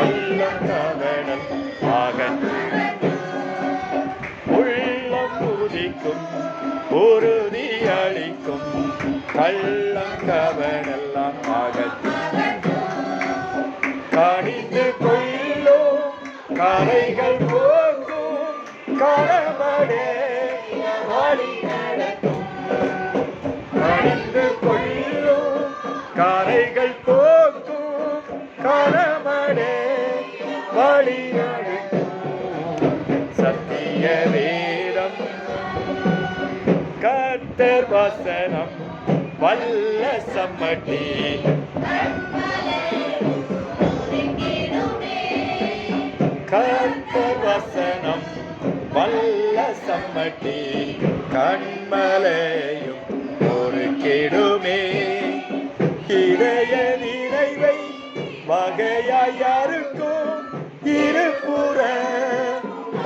கள்ளம் கவனம் உள்ளம் உதிக்கும் உறுதி அளிக்கும் கள்ளம் கவனெல்லாம் கடிந்து கொள்ளும் கரைகள் போக்கும் கரமடே வழி நடக்கும் கடிந்து கொள்ளும் கரைகள் போக்கும் கரமடே வழி நடக்கும் சத்திய வேதம் கர்த்தர் வசனம் வல்ல சம்மட்டி கர்த்தர் வசனம் வல்ல சம்மட்டி கண்மலையும் ஒரு கெடுமே இதய நிறைவை வகையாய் யாருக்கும் இருப்புற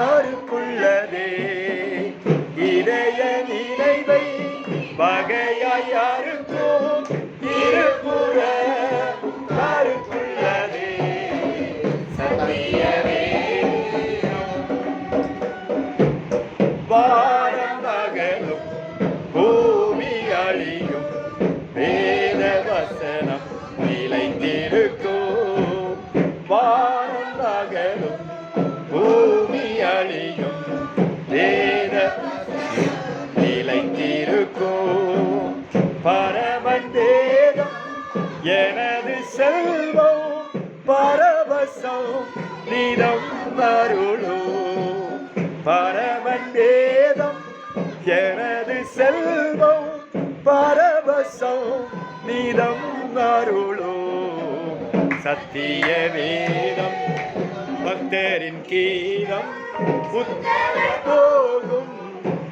அருக்குள்ளதே இதய நினைவை வகையாய் யாருக்கும் இருப்புற அருக்குள்ளதே சத்தியவே வாரம் அகலும் பூமி அழியும் வேத வசனம் நிலைத்திருக்கும் வாரம் அகலும் பூமி அழியும் வேத நிலைத்திருக்கும் பரமன் வேதம் எனது செல்வம் பரவசம் நிதம் அருளும் பரமன் வேதம் எனது செல்வம் பரவசம் நிதம் அருளும் சத்திய வேதம் பக்தரின் கீதம் போகும்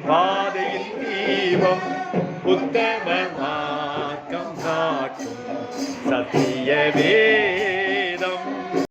பாதையின் தீபம் உத்தம மார்க்கம் காட்டும் சத்திய வேதம்